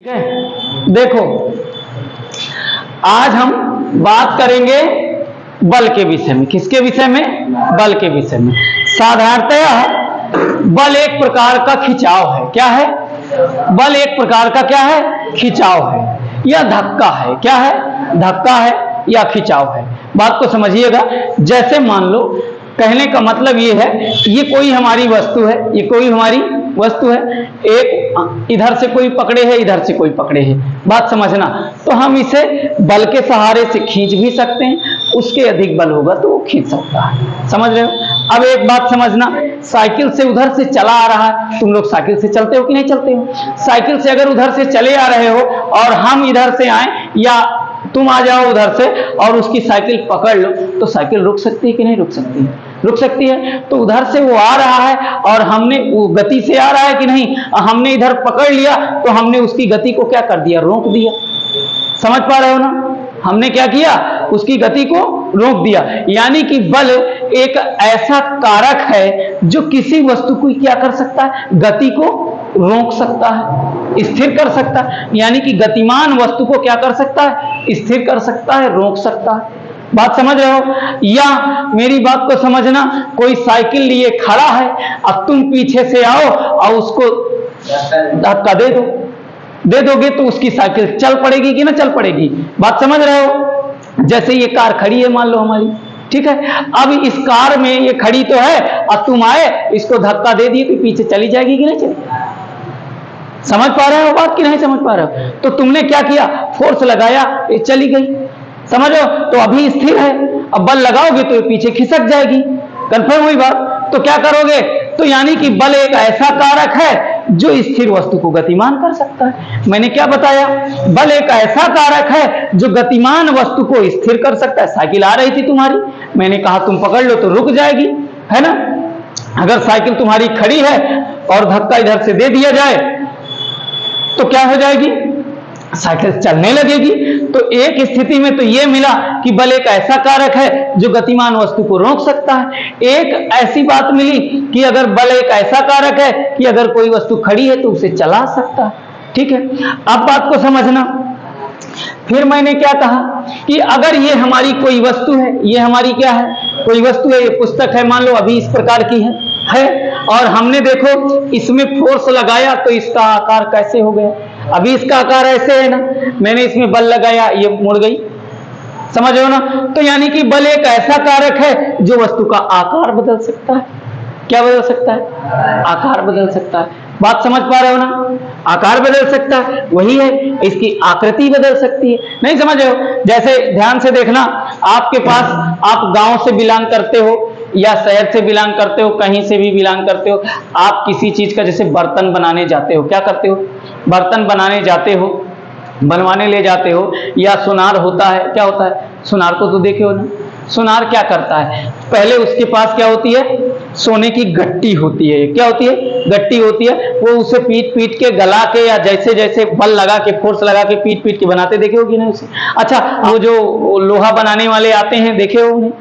ठीक है। देखो, आज हम बात करेंगे बल के विषय में। किसके विषय में? बल के विषय में। साधारणतः बल एक प्रकार का खिंचाव है। क्या है? बल एक प्रकार का क्या है? खिंचाव है या धक्का है। क्या है? धक्का है या खिंचाव है। बात को समझिएगा। जैसे मान लो, कहने का मतलब ये है, ये कोई हमारी वस्तु है, ये कोई हमारी वस्तु है, एक इधर से कोई पकड़े है, इधर से कोई पकड़े है। बात समझना। तो हम इसे बल के सहारे से खींच भी सकते हैं, उसके अधिक बल होगा तो वो खींच सकता है। समझ रहे हो? अब एक बात समझना, साइकिल से उधर से चला आ रहा है, तुम लोग साइकिल से चलते हो कि नहीं चलते हो? साइकिल से अगर उधर से चले आ रहे हो और हम इधर से आए या तुम आ जाओ उधर से और उसकी साइकिल पकड़ लो, तो साइकिल रुक सकती है कि नहीं रुक सकती है? रुक सकती है। तो उधर से वो आ रहा है और हमने वो गति से आ रहा है कि नहीं, हमने इधर पकड़ लिया तो हमने उसकी गति को क्या कर दिया? रोक दिया। समझ पा रहे हो ना? हमने क्या किया? उसकी गति को रोक दिया। यानी कि बल एक ऐसा कारक है जो किसी वस्तु को क्या कर सकता है? गति को रोक सकता है, स्थिर कर सकता है। यानी कि गतिमान वस्तु को क्या कर सकता है? स्थिर कर सकता है, रोक सकता है। बात समझ रहे हो? या मेरी बात को समझना, कोई साइकिल लिए खड़ा है, अब तुम पीछे से आओ और उसको धक्का दे दोगे तो उसकी साइकिल चल पड़ेगी कि ना चल पड़ेगी? बात समझ रहे हो? जैसे ये कार खड़ी है मान लो हमारी, ठीक है। अब इस कार में ये खड़ी तो है, अब तुम आए इसको धक्का दे दिए तो पीछे चली जाएगी कि नहीं चलेगी? समझ पा रहे हो बात कि नहीं समझ पा रहे हो? तो तुमने क्या किया? फोर्स लगाया, ये चली गई। समझो? तो अभी स्थिर है, अब बल लगाओगे तो ये पीछे खिसक जाएगी। कंफर्म हुई बात? तो क्या करोगे? तो यानी कि बल एक ऐसा कारक है जो स्थिर वस्तु को गतिमान कर सकता है। मैंने क्या बताया? बल एक ऐसा कारक है जो गतिमान वस्तु को स्थिर कर सकता है। साइकिल आ रही थी तुम्हारी, मैंने कहा तुम पकड़ लो तो रुक जाएगी, है ना? अगर साइकिल तुम्हारी खड़ी है और धक्का इधर से दे दिया जाए तो क्या हो जाएगी? साइकिल चलने लगेगी। तो एक स्थिति में तो ये मिला कि बल एक ऐसा कारक है जो गतिमान वस्तु को रोक सकता है। एक ऐसी बात मिली कि अगर बल एक ऐसा कारक है कि अगर कोई वस्तु खड़ी है तो उसे चला सकता है। ठीक है। अब बात को समझना। फिर मैंने क्या कहा कि अगर ये हमारी कोई वस्तु है, ये हमारी क्या है? कोई वस्तु है, ये पुस्तक है मान लो, अभी इस प्रकार की है और हमने देखो इसमें फोर्स लगाया तो इसका आकार कैसे हो गया? अभी इसका आकार ऐसे है ना, मैंने इसमें बल लगाया, ये मुड़ गई। समझ रहे हो ना? तो यानी कि बल एक ऐसा कारक है जो वस्तु का आकार बदल सकता है। क्या बदल सकता है? आकार बदल सकता है। बात समझ पा रहे हो ना? आकार बदल सकता है, वही है, इसकी आकृति बदल सकती है। नहीं समझ रहे हो? जैसे ध्यान से देखना, आपके पास, आप गांव से बिलोंग करते हो या शहर से बिलोंग करते हो, कहीं से भी बिलोंग करते हो, आप किसी चीज का जैसे बर्तन बनाने जाते हो, क्या करते हो? बर्तन बनाने जाते हो, बनवाने ले जाते हो, या सुनार होता है, क्या होता है? सुनार को तो देखे हो ना? सुनार क्या करता है? पहले उसके पास क्या होती है? सोने की गट्टी होती है। क्या होती है? गट्टी होती है। वो उसे पीट पीट के, गला के, या जैसे जैसे बल लगा के, फोर्स लगा के पीट पीट के बनाते देखे हो कि नहीं उसे? अच्छा, वो जो लोहा बनाने वाले आते हैं, देखे हो उन्हें?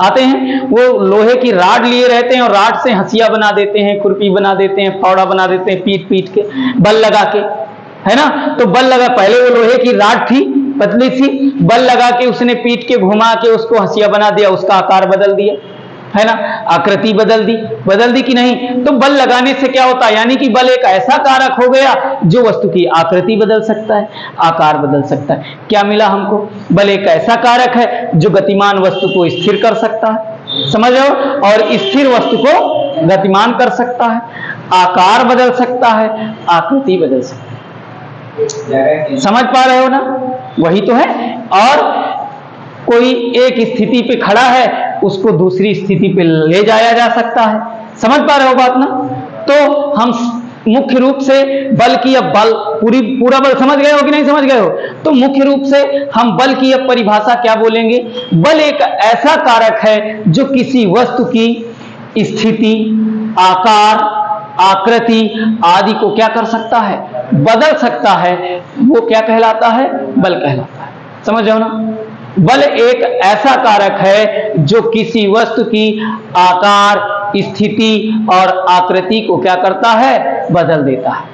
आते हैं, वो लोहे की राड लिए रहते हैं और राड से हंसिया बना देते हैं, खुरपी बना देते हैं, फावड़ा बना देते हैं, पीट पीट के, बल लगा के, है ना? तो बल लगा, पहले वो लोहे की राड थी, पतली सी, बल लगा के उसने पीट के, घुमा के उसको हंसिया बना दिया, उसका आकार बदल दिया, है ना? आकृति बदल दी कि नहीं? तो बल लगाने से क्या होता है? यानी कि बल एक ऐसा कारक हो गया जो वस्तु की आकृति बदल सकता है, आकार बदल सकता है। क्या मिला हमको? बल एक ऐसा कारक है जो गतिमान वस्तु को स्थिर कर सकता है, समझ रहे हो? और स्थिर वस्तु को गतिमान कर सकता है, आकार बदल सकता है, आकृति बदल सकता है। समझ पा रहे हो ना? वही तो है। और कोई एक स्थिति पे खड़ा है, उसको दूसरी स्थिति पे ले जाया जा सकता है। समझ पा रहे हो बात ना? तो हम मुख्य रूप से बल की, अब बल पूरा बल समझ गए हो कि नहीं समझ गए हो? तो मुख्य रूप से हम बल की अब परिभाषा क्या बोलेंगे? बल एक ऐसा कारक है जो किसी वस्तु की स्थिति, आकार, आकृति आदि को क्या कर सकता है? बदल सकता है। वो क्या कहलाता है? बल कहलाता है। समझ रहे हो ना? बल एक ऐसा कारक है जो किसी वस्तु की आकार, स्थिति और आकृति को क्या करता है? बदल देता है।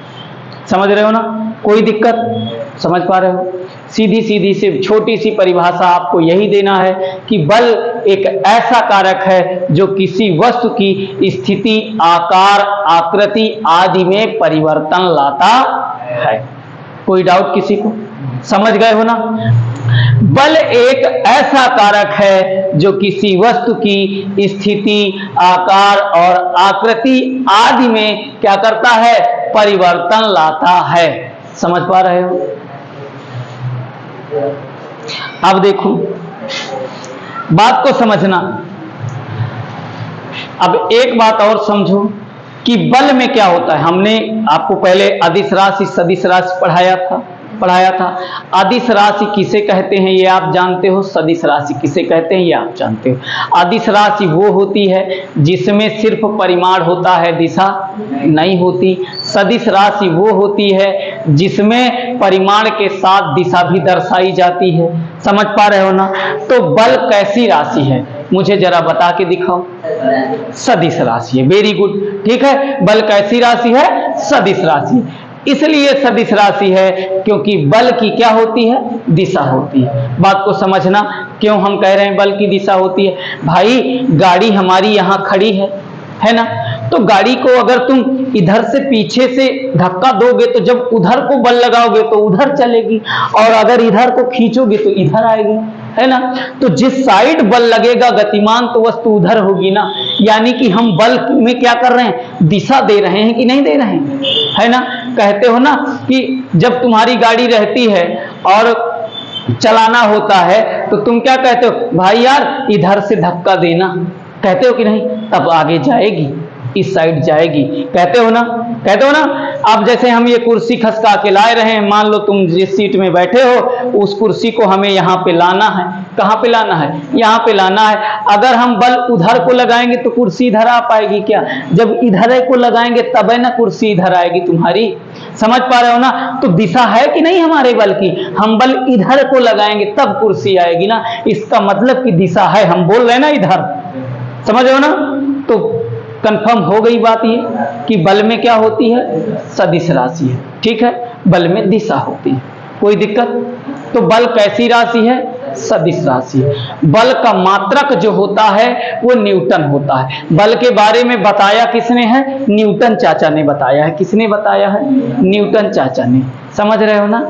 समझ रहे हो ना? कोई दिक्कत? समझ पा रहे हो? सीधी सीधी से छोटी सी परिभाषा आपको यही देना है कि बल एक ऐसा कारक है जो किसी वस्तु की स्थिति, आकार, आकृति आदि में परिवर्तन लाता है। कोई डाउट किसी को? समझ गए हो ना? बल एक ऐसा कारक है जो किसी वस्तु की स्थिति, आकार और आकृति आदि में क्या करता है? परिवर्तन लाता है। समझ पा रहे हो? अब देखो, बात को समझना। अब एक बात और समझो कि बल में क्या होता है। हमने आपको पहले अदिश राशि, सदिश राशि पढ़ाया था। अदिश राशि किसे कहते हैं ये आप जानते हो, सदिश राशि किसे कहते हैं ये आप जानते हो। अदिश राशि वो होती है जिसमें सिर्फ परिमाण होता है, दिशा नहीं होती। सदिश राशि वो होती है जिसमें परिमाण के साथ दिशा भी दर्शाई जाती है। समझ पा रहे हो ना? तो बल कैसी राशि है मुझे जरा बता के दिखाओ। सदिश राशि है। वेरी गुड, ठीक है। बल कैसी राशि है? सदिश राशि। इसलिए सदिश राशि है क्योंकि बल की क्या होती है? दिशा होती है। बात को समझना, क्यों हम कह रहे हैं बल की दिशा होती है। भाई गाड़ी हमारी यहाँ खड़ी है ना? तो गाड़ी को अगर तुम इधर से पीछे से धक्का दोगे तो जब उधर को बल लगाओगे तो उधर चलेगी, और अगर इधर को खींचोगे तो इधर आएगी, है ना? तो जिस साइड बल लगेगा गतिमान तो वस्तु उधर होगी ना। यानी कि हम बल में क्या कर रहे हैं? दिशा दे रहे हैं कि नहीं दे रहे हैं, है ना? कहते हो ना कि जब तुम्हारी गाड़ी रहती है और चलाना होता है तो तुम क्या कहते हो? भाई यार इधर से धक्का देना, कहते हो कि नहीं? तब आगे जाएगी, इस साइड जाएगी। कहते हो ना? कहते हो ना? अब जैसे हम ये कुर्सी खसका के लाए रहे हैं, मान लो तुम जिस सीट में बैठे हो उस कुर्सी को हमें यहाँ पे लाना है। कहाँ पे लाना है? यहाँ पे लाना है। अगर हम बल उधर को लगाएंगे तो कुर्सी इधर आ पाएगी क्या? जब इधर को लगाएंगे तब है ना कुर्सी इधर आएगी तुम्हारी। समझ पा रहे हो ना? तो दिशा है कि नहीं हमारे बल की? हम बल इधर को लगाएंगे तब कुर्सी आएगी ना। इसका मतलब कि दिशा है, हम बोल रहे हैं ना इधर। समझ रहे हो ना? तो कंफर्म हो गई बात ये कि बल में क्या होती है? सदिश राशि है, ठीक है। बल में दिशा होती है। कोई दिक्कत? तो बल कैसी राशि है? सदिश राशि है। बल का मात्रक जो होता है वो न्यूटन होता है। बल के बारे में बताया किसने है? न्यूटन चाचा ने बताया है। किसने बताया है? न्यूटन चाचा ने। समझ रहे हो ना?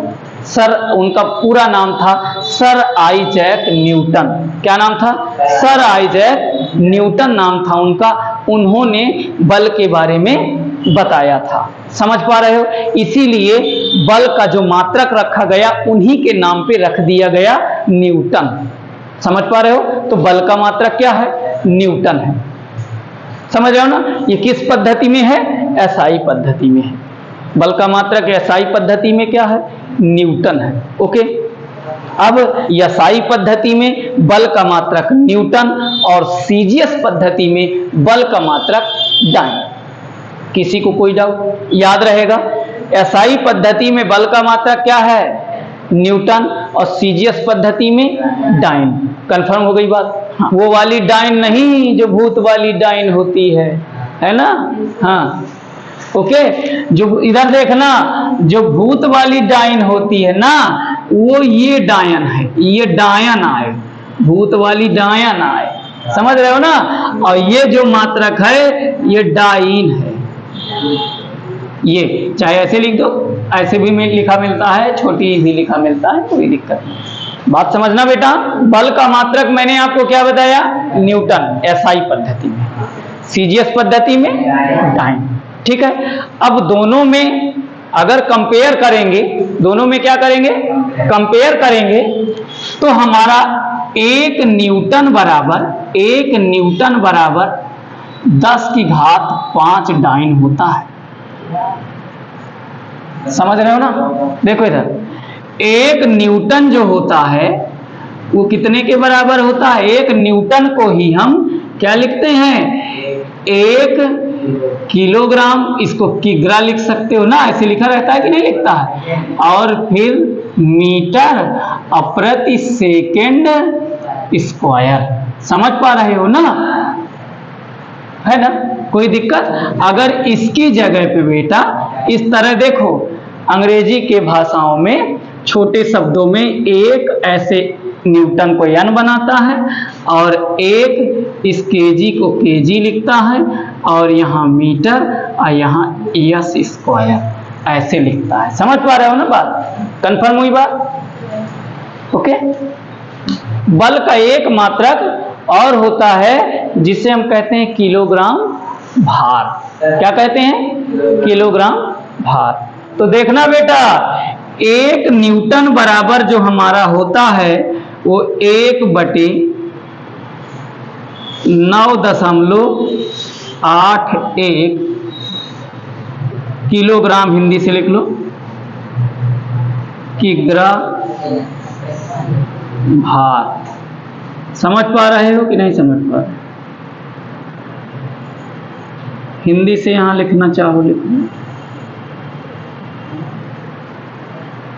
सर, उनका पूरा नाम था सर आइजैक न्यूटन। क्या नाम था? सर आइजैक न्यूटन नाम था उनका। उन्होंने बल के बारे में बताया था। समझ पा रहे हो? इसीलिए बल का जो मात्रक रखा गया उन्हीं के नाम पे रख दिया गया न्यूटन। समझ पा रहे हो? तो बल का मात्रक क्या है? न्यूटन है। समझ रहे हो ना? ये किस पद्धति में है? एसआई पद्धति में है। बल का मात्रक एसआई पद्धति में क्या है? न्यूटन है। ओके। अब एसआई पद्धति में बल का मात्रक न्यूटन और सीजीएस पद्धति में बल का मात्रक डाइन। किसी को कोई डाउट? याद रहेगा, एसआई पद्धति में बल का मात्रक क्या है? न्यूटन, और सीजीएस पद्धति में डाइन। कंफर्म हो गई बात? हाँ। वो वाली डाइन नहीं जो भूत वाली डाइन होती है ना? हाँ, ओके। जो इधर देखना, जो भूत वाली डाइन होती है ना, वो ये डायन है, ये डायन आए, भूत वाली डायन आए। समझ रहे हो ना? और ये जो मात्रक है ये डाइन है। ये चाहे ऐसे लिख दो, ऐसे भी लिखा मिलता है, छोटी भी लिखा मिलता है, कोई दिक्कत नहीं। बात समझना बेटा। बल का मात्रक मैंने आपको क्या बताया? न्यूटन एसआई पद्धति में, सीजीएस पद्धति में डाइन। ठीक है। अब दोनों में अगर कंपेयर करेंगे, दोनों में क्या करेंगे? कंपेयर करेंगे तो हमारा 1 न्यूटन बराबर 10 की घात 5 डाइन होता है। समझ रहे हो ना? देखो इधर, 1 न्यूटन जो होता है वो कितने के बराबर होता है? 1 न्यूटन को ही हम क्या लिखते हैं? 1 किलोग्राम। इसको किग्रा लिख सकते हो ना, ऐसे लिखा रहता है कि नहीं लिखता है? और फिर मीटर प्रति सेकेंड स्क्वायर। समझ पा रहे हो ना? है ना? कोई दिक्कत? अगर इसकी जगह पे बेटा इस तरह देखो, अंग्रेजी के भाषाओं में छोटे शब्दों में एक ऐसे न्यूटन को n बनाता है और एक इस केजी को केजी लिखता है और यहाँ मीटर और यहाँ एस स्क्वायर ऐसे लिखता है। समझ पा रहे हो ना बात? कंफर्म हुई बात? ओके। बल का एक मात्रक और होता है जिसे हम कहते हैं किलोग्राम भार। क्या कहते हैं? किलोग्राम भार। तो देखना बेटा, 1 न्यूटन बराबर जो हमारा होता है वो 1/9.81 किलोग्राम, हिंदी से लिख लो किग्रा भार। समझ पा रहे हो कि नहीं समझ पा रहे? हिंदी से यहां लिखना चाहो लिख लो,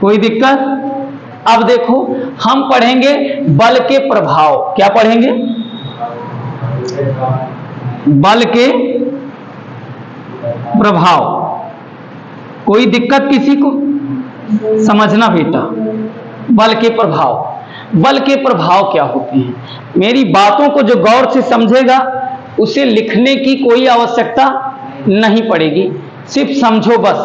कोई दिक्कत? अब देखो हम पढ़ेंगे बल के प्रभाव। क्या पढ़ेंगे? बल के प्रभाव। कोई दिक्कत किसी को? समझना बेटा, बल के प्रभाव। बल के प्रभाव क्या होते हैं? मेरी बातों को जो गौर से समझेगा उसे लिखने की कोई आवश्यकता नहीं पड़ेगी, सिर्फ समझो बस।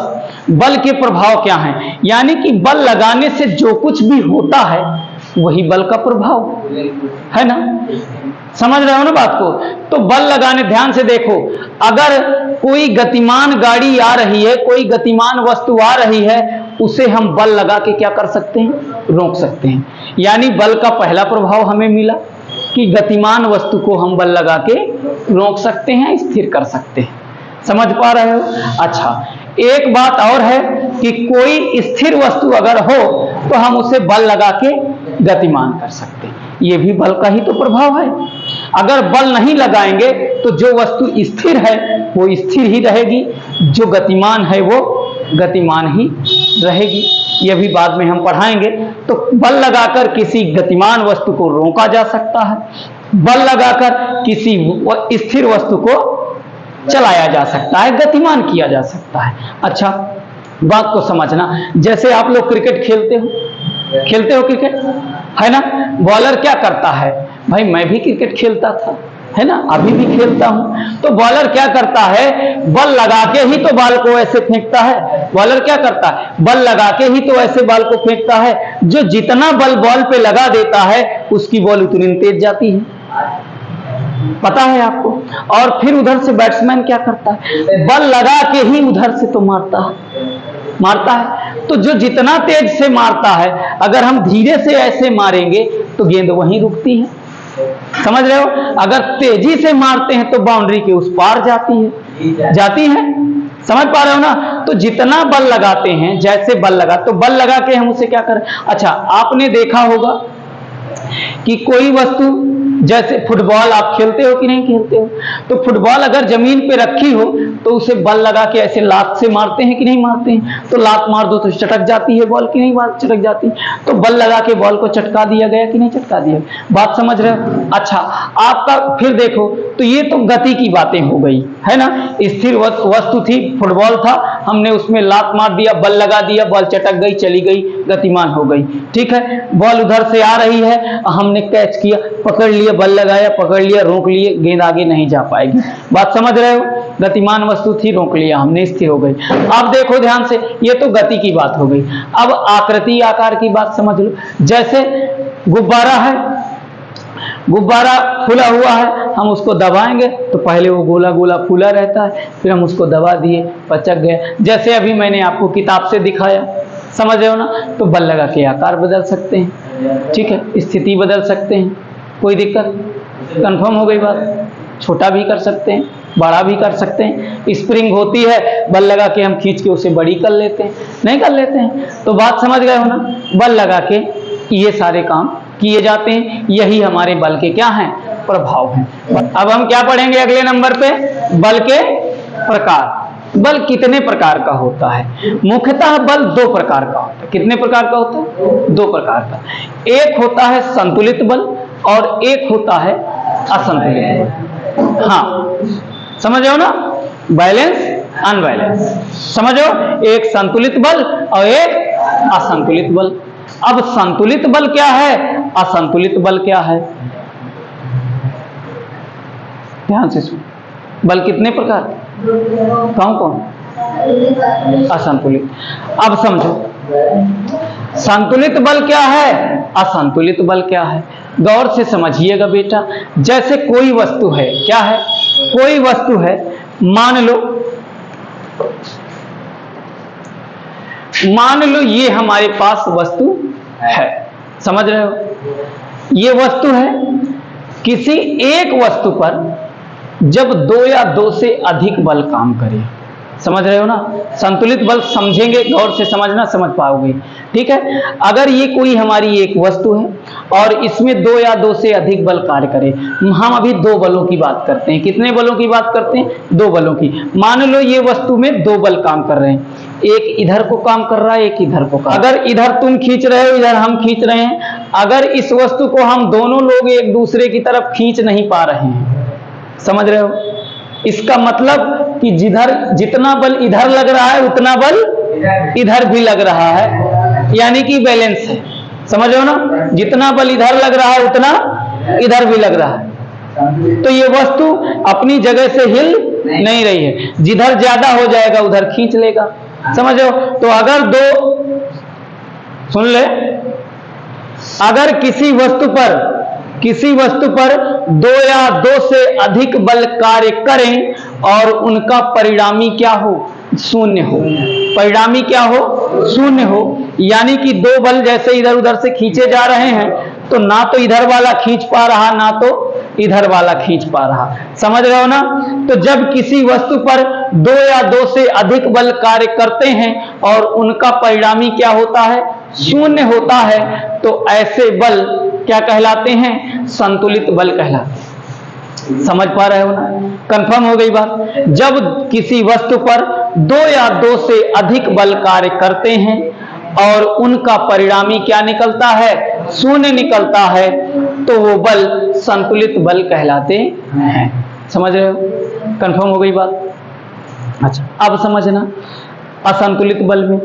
बल के प्रभाव क्या हैं? यानी कि बल लगाने से जो कुछ भी होता है वही बल का प्रभाव है ना। समझ रहे हो ना बात को? तो बल लगाने, ध्यान से देखो, अगर कोई गतिमान गाड़ी आ रही है, कोई गतिमान वस्तु आ रही है, उसे हम बल लगा के क्या कर सकते हैं? रोक सकते हैं। यानी बल का पहला प्रभाव हमें मिला कि गतिमान वस्तु को हम बल लगा के रोक सकते हैं, स्थिर कर सकते हैं। समझ पा रहे हो? अच्छा, एक बात और है कि कोई स्थिर वस्तु अगर हो तो हम उसे बल लगा के गतिमान कर सकते हैं। ये भी बल का ही तो प्रभाव है। अगर बल नहीं लगाएंगे तो जो वस्तु स्थिर है वो स्थिर ही रहेगी, जो गतिमान है वो गतिमान ही रहेगी। यह भी बाद में हम पढ़ाएंगे। तो बल लगाकर किसी गतिमान वस्तु को रोका जा सकता है, बल लगाकर किसी स्थिर वस्तु को चलाया जा सकता है, गतिमान किया जा सकता है। अच्छा, बात को समझना, जैसे आप लोग क्रिकेट खेलते हो क्रिकेट, है ना। बॉलर क्या करता है? भाई मैं भी क्रिकेट खेलता था, है ना, अभी भी खेलता हूं। तो बॉलर क्या करता है? बल लगा के ही तो बॉल को ऐसे फेंकता है। बॉलर क्या करता है? बल लगा के ही तो ऐसे बॉल को फेंकता है। जो जितना बल बॉल पे लगा देता है उसकी बॉल उतनी तेज जाती है, पता है आपको। और फिर उधर से बैट्समैन क्या करता है? बल लगा के ही उधर से तो मारता है। तो जो जितना तेज से मारता है, अगर हम धीरे से ऐसे मारेंगे तो गेंद वहीं रुकती है। समझ रहे हो? अगर तेजी से मारते हैं तो बाउंड्री के उस पार जाती है। समझ पा रहे हो ना? तो जितना बल लगाते हैं, जैसे बल लगा, तो बल लगा के हम उसे क्या करें? अच्छा, आपने देखा होगा कि कोई वस्तु, जैसे फुटबॉल आप खेलते हो कि नहीं खेलते हो? तो फुटबॉल अगर जमीन पे रखी हो तो उसे बल लगा के ऐसे लात से मारते हैं कि नहीं मारते हैं? तो लात मार दो तो चटक जाती है बॉल, की नहीं बात चटक जाती? तो बल लगा के बॉल को चटका दिया गया कि नहीं चटका दिया? बात समझ रहे हो? अच्छा, आपका फिर देखो, तो ये तो गति की बातें हो गई, है ना। स्थिर वस्तु थी, फुटबॉल था, हमने उसमें लात मार दिया, बल लगा दिया, बॉल चटक गई, चली गई, गतिमान हो गई। ठीक है, बॉल उधर से आ रही है, हमने कैच किया, पकड़ लिया, बल लगाया, पकड़ लिया, रोक लिए, गेंद आगे नहीं जा पाएगी। बात समझ रहे हो? गतिमान वस्तु थी, रोक लिया हमने, स्थिर हो गई। अब देखो ध्यान से, ये तो गति की बात हो गई। अब आकृति आकार की बात समझ लो। जैसे गुब्बारा है, गुब्बारा फूला हुआ है, हम उसको दबाएंगे तो पहले वो गोला गोला फूला रहता है, फिर हम उसको दबा दिए, पचक गया। जैसे अभी मैंने आपको किताब से दिखाया, समझ रहे हो ना। तो बल लगा के आकार बदल सकते हैं, ठीक है, स्थिति बदल सकते हैं, कोई दिक्कत? कंफर्म हो गई बात? छोटा भी कर सकते हैं, बड़ा भी कर सकते हैं। स्प्रिंग होती है, बल लगा के हम खींच के उसे बड़ी कर लेते हैं, नहीं कर लेते हैं? तो बात समझ गए हो ना। बल लगा के ये सारे काम किए जाते हैं, यही हमारे बल के क्या हैं? प्रभाव हैं। अब हम क्या पढ़ेंगे अगले नंबर पे? बल के प्रकार। बल कितने प्रकार का होता है? मुख्यतः बल 2 प्रकार का होता है। कितने प्रकार का होता है? 2 प्रकार का। एक होता है संतुलित बल और एक होता है असंतुलित बल। हाँ, समझ रहे हो ना? Balance unbalance. समझो, एक संतुलित बल और एक असंतुलित बल। अब संतुलित बल क्या है, असंतुलित बल क्या है, ध्यान से सुनो। बल कितने प्रकार, कौन कौन, असंतुलित। अब समझो, संतुलित बल क्या है, असंतुलित बल क्या है। गौर से समझिएगा बेटा। जैसे कोई वस्तु है, क्या है, कोई वस्तु है, मान लो ये हमारे पास वस्तु है, समझ रहे हो, ये वस्तु है। किसी एक वस्तु पर जब दो या दो से अधिक बल काम करे, समझ रहे हो ना। संतुलित बल समझेंगे, गौर से समझना, समझ पाओगे, ठीक है। अगर ये कोई हमारी एक वस्तु है और इसमें दो या दो से अधिक बल कार्य करे, हम अभी दो बलों की बात करते हैं। कितने बलों की बात करते हैं, दो बलों की। मान लो ये वस्तु में दो बल काम कर रहे हैं, एक इधर को काम कर रहा है, एक इधर को काम। अगर इधर तुम खींच रहे हो, इधर हम खींच रहे हैं, अगर इस वस्तु को हम दोनों लोग एक दूसरे की तरफ खींच नहीं पा रहे हैं, समझ रहे हो, इसका मतलब कि जिधर जितना बल इधर लग रहा है उतना बल इधर भी लग रहा है, यानी कि बैलेंस है। समझ रहे हो ना, जितना बल इधर लग रहा है उतना इधर भी लग रहा है। तो ये वस्तु अपनी जगह से हिल नहीं रही है, जिधर ज्यादा हो जाएगा उधर खींच लेगा, समझ रहे हो। तो अगर दो, सुन ले, अगर किसी वस्तु पर दो या दो से अधिक बल कार्य करें और उनका परिणामी क्या हो, शून्य हो, परिणामी क्या हो, शून्य हो, यानी कि दो बल जैसे इधर उधर से खींचे जा रहे हैं, तो ना तो इधर वाला खींच पा रहा, ना तो इधर वाला खींच पा रहा, समझ रहे हो ना। तो जब किसी वस्तु पर दो या दो से अधिक बल कार्य करते हैं और उनका परिणामी क्या होता है, शून्य होता है, तो ऐसे बल क्या कहलाते हैं, संतुलित बल कहलाते हैं। समझ पा रहे हो ना, कंफर्म हो गई बात। जब किसी वस्तु पर दो या दो से अधिक बल कार्य करते हैं और उनका परिणामी क्या निकलता है, शून्य निकलता है, तो वो बल संतुलित बल कहलाते हैं। समझ रहे हो, कंफर्म हो गई बात। अच्छा, अब समझना, असंतुलित बल में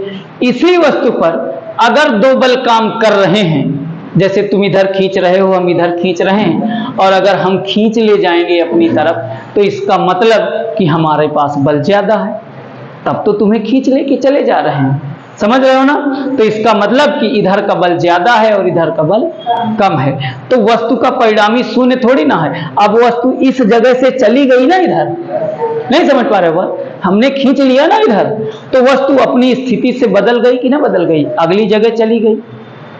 इसी वस्तु पर अगर दो बल काम कर रहे हैं, जैसे तुम इधर खींच रहे हो, हम इधर खींच रहे हैं, और अगर हम खींच ले जाएंगे अपनी तरफ, तो इसका मतलब कि हमारे पास बल ज्यादा है, तब तो तुम्हें खींच लेके चले जा रहे हैं, समझ रहे हो ना। तो इसका मतलब कि इधर का बल ज्यादा है और इधर का बल कम है, तो वस्तु का परिणामी शून्य थोड़ी ना है। अब वस्तु इस जगह से चली गई ना इधर, नहीं समझ पा रहे हो, हमने खींच लिया ना इधर, तो वस्तु अपनी स्थिति से बदल गई कि ना बदल गई, अगली जगह चली गई।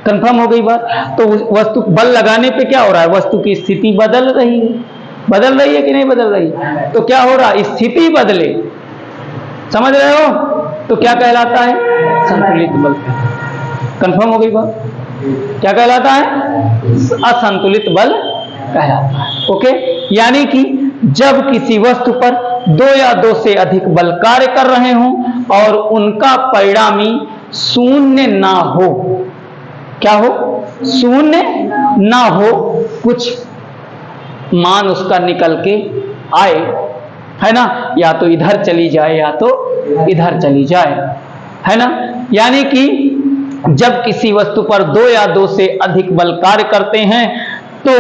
कंफर्म हो गई बात। तो वस्तु बल लगाने पे क्या हो रहा है, वस्तु की स्थिति बदल रही है कि नहीं बदल रही। तो क्या हो रहा है, स्थिति बदले, समझ रहे हो, तो क्या कहलाता है, संतुलित बल। कंफर्म हो गई बात, क्या कहलाता है, असंतुलित बल कहलाता है। ओके, यानी कि जब किसी वस्तु पर दो या दो से अधिक बल कार्य कर रहे हों और उनका परिणामी शून्य ना हो, क्या हो, शून्य ना हो, कुछ मान उसका निकल के आए, है ना, या तो इधर चली जाए या तो इधर चली जाए, है ना। यानी कि जब किसी वस्तु पर दो या दो से अधिक बल कार्य करते हैं, तो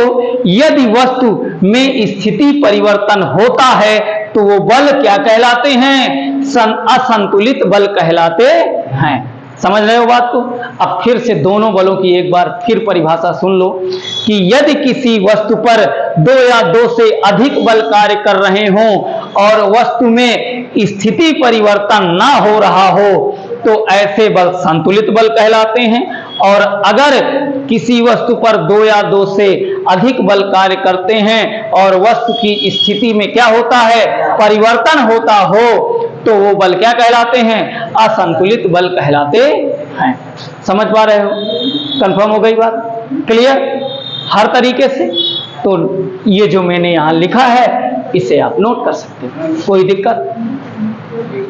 यदि वस्तु में स्थिति परिवर्तन होता है तो वो बल क्या कहलाते हैं, असंतुलित बल कहलाते हैं। समझ रहे हो बात को। अब फिर से दोनों बलों की एक बार फिर परिभाषा सुन लो कि यदि किसी वस्तु पर दो या दो से अधिक बल कार्य कर रहे हों और वस्तु में स्थिति परिवर्तन ना हो रहा हो, तो ऐसे बल संतुलित बल कहलाते हैं। और अगर किसी वस्तु पर दो या दो से अधिक बल कार्य करते हैं और वस्तु की स्थिति में क्या होता है, परिवर्तन होता हो, तो वो बल क्या कहलाते हैं, असंतुलित बल कहलाते हैं। समझ पा रहे हो, कंफर्म हो गई बात, क्लियर हर तरीके से। तो ये जो मैंने यहां लिखा है इसे आप नोट कर सकते हो, कोई दिक्कत